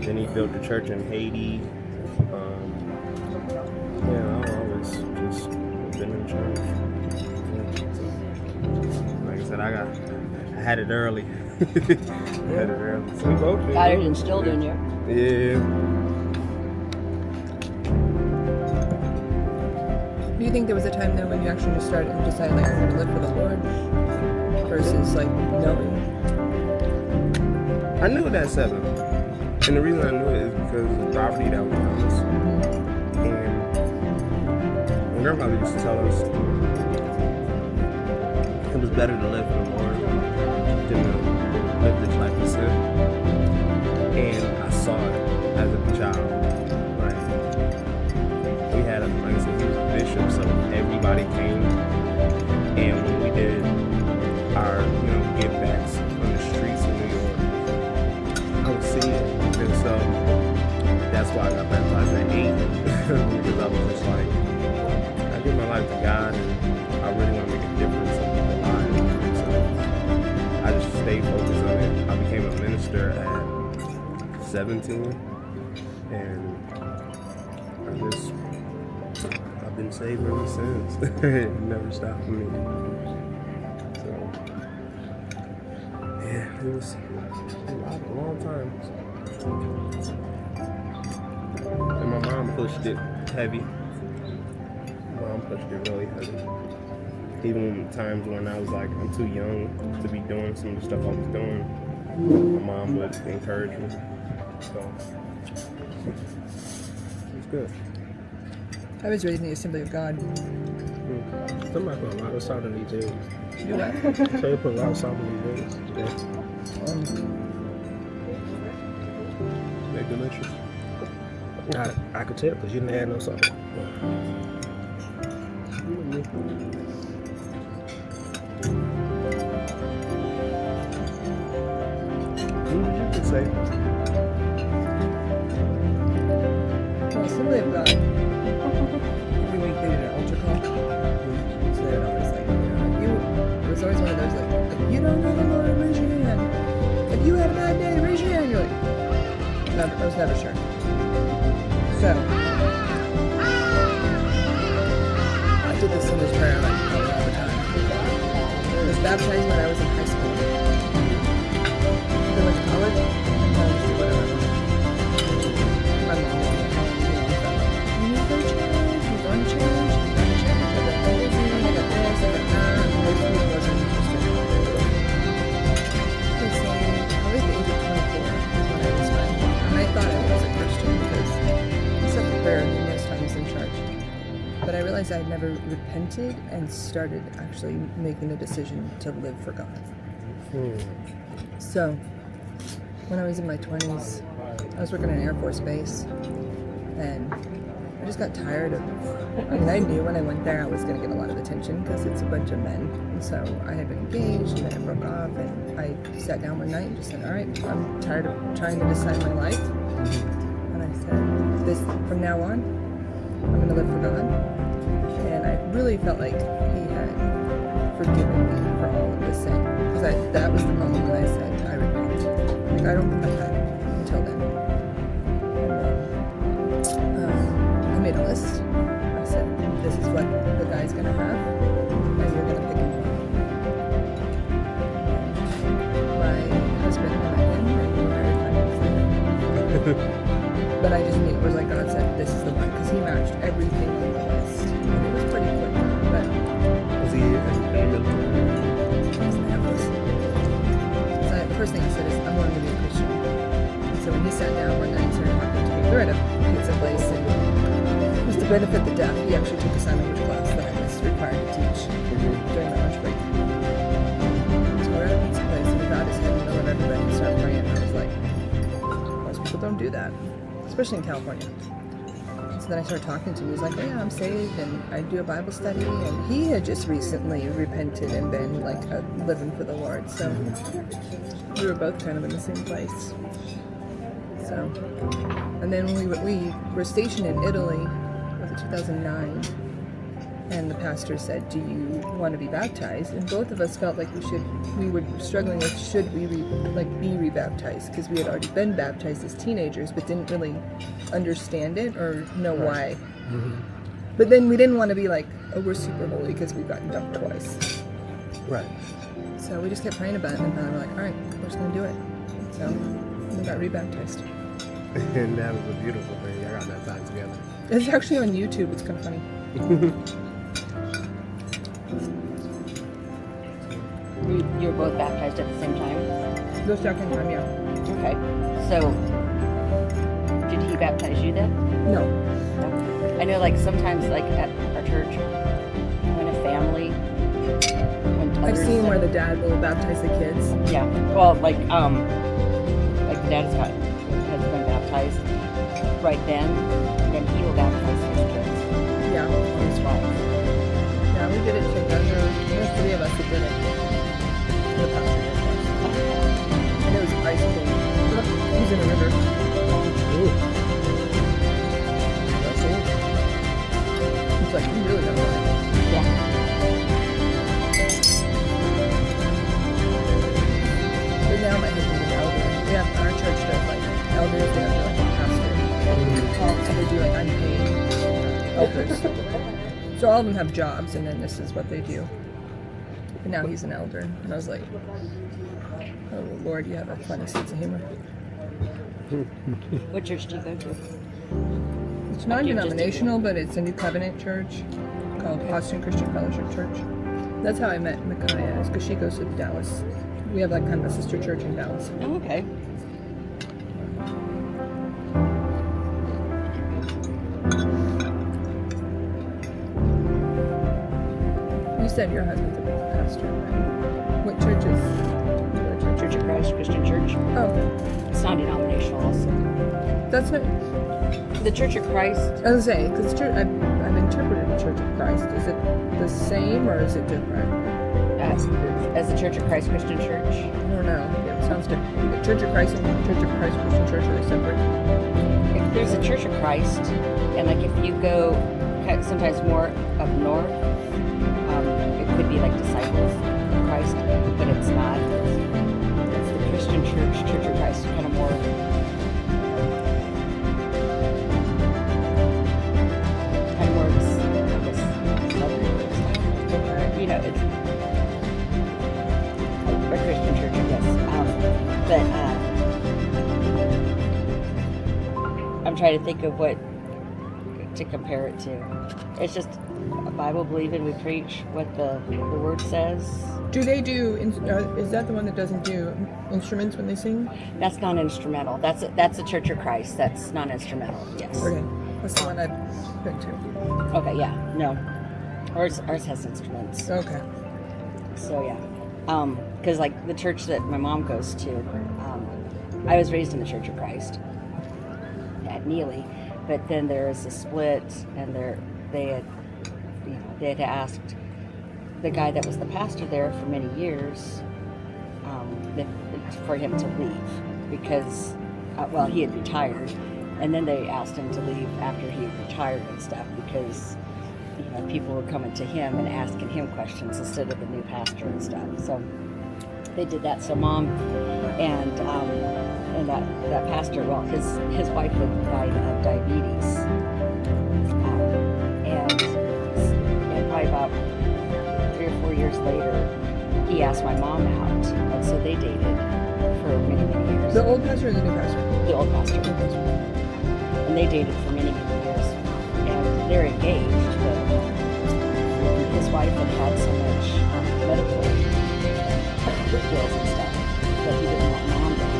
Then he built the church in Haiti. I've always just been in church. Yeah, so, like I said, I had it early. I had it early. So we both did. Got it instilled in you. Yeah. Do you think there was a time though when you actually just started and decided like I'm going to live for the Lord versus like knowing? I knew it at 7. And the reason I knew it is because of the property that was promised. And my grandmother used to tell us it was better to live for the Lord than to live this life of sin. And I saw it as a child. Like, we had like I said, he was a bishop, so everybody came. And when we did our, give backs on the streets of New York, I would see it. And so that's why I got baptized at 8. Because I was just like, I give my life to God and I really want to make a difference in people's lives. And so I just stayed focused on it. I became a minister at 17 and I've been saved ever since. It never stopped for me. So yeah, it was a long time. And my mom pushed it heavy. Mom pushed it really heavy. Even times when I was like, I'm too young to be doing some of the stuff I was doing, my mom would encourage me. So it's good. I was raised in the Assembly of God. Somebody put a lot of salt in these eggs. You what? So they put a lot of salt in these eggs. They're delicious. I could tell because you didn't add no salt. You can say. Well, Assembly of God. Every week they did an altar call. So they would always like, it was always one of those like, if you don't know the Lord, raise your hand. If you had a bad day, raise your hand. You're like, I was never sure. So, I did the sinner's prayer like all the time. I was baptized when I was in high school. Then went to college, and I just did whatever. My mom was like, you need to go to church, you're going to church, I got this, I got that, and most people wasn't interested. And so, probably at the age of 24 is when I was fine. And I thought I was a Christian because I said the prayer numerous times in church. But I realized I had never repented and started actually making a decision to live for God. So, when I was in my 20s, I was working at an Air Force base, and I just got tired of, I knew when I went there I was going to get a lot of attention because it's a bunch of men. And so I had been engaged, and then it broke off, and I sat down one night and just said, all right, I'm tired of trying to decide my life. And I said, from now on, I'm going to live for God. And I really felt like He had forgiven me for all of the sin. Because that was the moment when I said, I repent. Like, I don't think I had until then. And then I made a list. I said, this is what the guy's going to have, and you're going to pick him. My husband, I met him, and we were married 5 months later. But I just knew it was like God said, this is the one, because he matched everything on the list. And it was pretty quick, but... Was he in the military? He was in the Air Force. So the first thing he said is, I'm going to be a Christian. And so when he sat down one night and started talking to me, we were at a pizza place, and it was to benefit the deaf. He actually took a sign language class that I was required to teach during my lunch break. So we're at a pizza place, and he bowed his head in the middle of everybody and started praying. And I was like, most people don't do that, especially in California. So then I started talking to him. He was like, oh yeah, I'm saved, and I do a Bible study. And he had just recently repented and been like living for the Lord. So we were both kind of in the same place. So, and then we were stationed in Italy. Was it 2009? And the pastor said, "Do you want to be baptized?" And both of us felt like we were struggling with should we be rebaptized, because we had already been baptized as teenagers, but didn't really understand it or know why. Mm-hmm. But then we didn't want to be like, oh, we're super holy because we've gotten dunked twice. Right. So we just kept praying about it, and finally we're like, all right, we're just going to do it. So we got rebaptized. And that was a beautiful thing. I got that time together. It's actually on YouTube. It's kind of funny. You were both baptized at the same time? The second time, yeah. Okay. So, did he baptize you then? No. I know, like, sometimes, like, at our church, when a family... I've seen where the dad will baptize the kids. Yeah. Well, like the dad has been baptized right then he will baptize his kids. Yeah. Or his wife. Yeah, we did it together. There's 3 of us that did it. The pastor did it. And it was ice cold. He was in a river. Ooh. That's cool. He's like, you really don't know it. Yeah. But now my husband's an elder. We have, our church does like elders, they have like a pastor. So they do like unpaid elders. So all of them have jobs, and then this is what they do. But now he's an elder. And I was like, oh Lord, you have a funny sense of humor. What church do you go to? It's non-denominational, but it's a New Covenant church called Austin Christian Fellowship Church. That's how I met Micaiah, because she goes to Dallas. We have like kind of a sister church in Dallas. Oh, okay. You said your husband's a pastor, right? What church is? Church of Christ Christian Church. Oh, It's non-denominational also. that's not. The Church of Christ. I was saying, because I've interpreted the Church of Christ. Is it the same or is it different? As the Church of Christ Christian Church. I don't know. Yeah, it sounds different. The Church of Christ and the Church of Christ Christian Church, are they separate? If there's a Church of Christ, and like if you go sometimes more up north, it could be like Disciples of Christ, but it's not. It's the Christian Church, Church of Christ, kind of more. You know, it's a Christian church, I guess. I'm trying to think of what to compare it to. It's just a Bible believing. We preach what the Word says. Do they do? Is that the one that doesn't do instruments when they sing? That's non-instrumental. That's the Church of Christ. That's non-instrumental. Yes. Okay, that's the one I've been to. Okay. Yeah. No. Ours has instruments. Okay. So yeah, because like the church that my mom goes to, I was raised in the Church of Christ at Neely, but then there was a split, and they had asked the guy that was the pastor there for many years for him to leave because he had retired, and then they asked him to leave after he had retired and stuff because people were coming to him and asking him questions instead of the new pastor and stuff. So they did that. So mom and that pastor, well, his wife had died of diabetes, and probably about 3 or 4 years later, he asked my mom out, and so they dated for many years. The old pastor or the new pastor? The old pastor. And they dated for many years, and they're engaged, but his wife had so much medical bills and stuff that he didn't want mom to have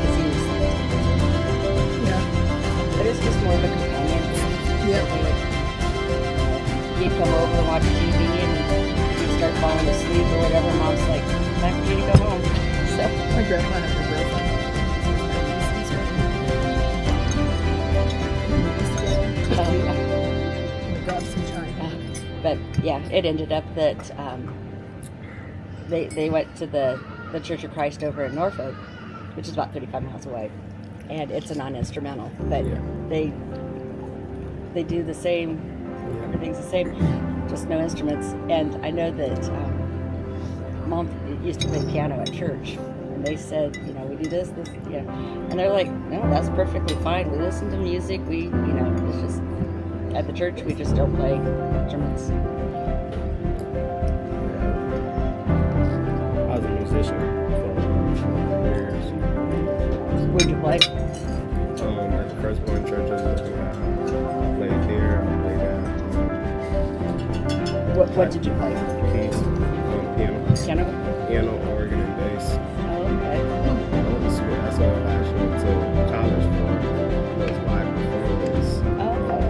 because he was but it's just more of a companion. Yeah. He'd come over and watch TV, and he'd start falling asleep or whatever. Mom's like, time for you to go home. So My grandpa had a girlfriend. But yeah, it ended up that they went to the Church of Christ over in Norfolk, which is about 35 miles away, and it's a non-instrumental, but they do the same everything's the same, just no instruments. And I know that Mom used to play piano at church, and they said, you know, we do this, and they're like, no, that's perfectly fine. We listen to music. We, it's just at the church we just don't play instruments. I was a musician for years. Where'd you play? At the Firstborn Church of I played there. I played What did you play? keys, piano, Piano? organ, and bass. Oh, okay. That's what I actually went to college for, was live performance. Oh, okay.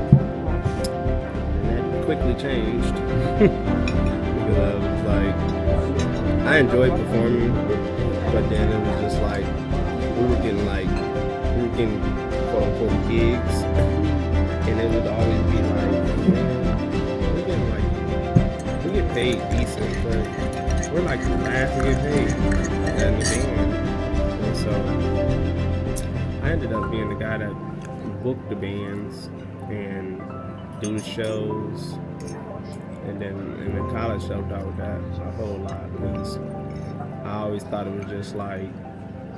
And that quickly changed because I was like, I enjoyed performing, but then it was just like we were getting quote unquote gigs, and it would always be like, man, we get paid decent, but we're like the last to get paid in the band. And so I ended up being the guy that booked the bands and do the shows. And then college helped out with that a whole lot because I always thought it was just like,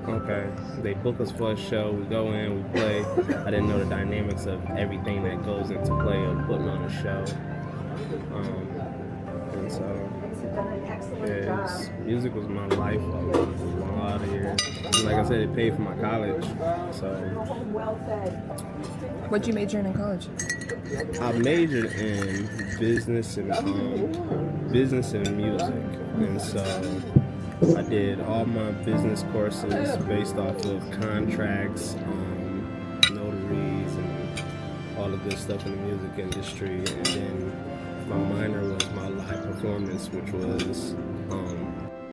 okay, they book us for a show, we go in, we play. I didn't know the dynamics of everything that goes into play of putting on a show. And so, music was my life for a lot of years. And like I said, it paid for my college. So, What'd you major in college? I majored in business and music, and so I did all my business courses based off of contracts, notaries, and all the good stuff in the music industry. And then my minor was my live performance, which was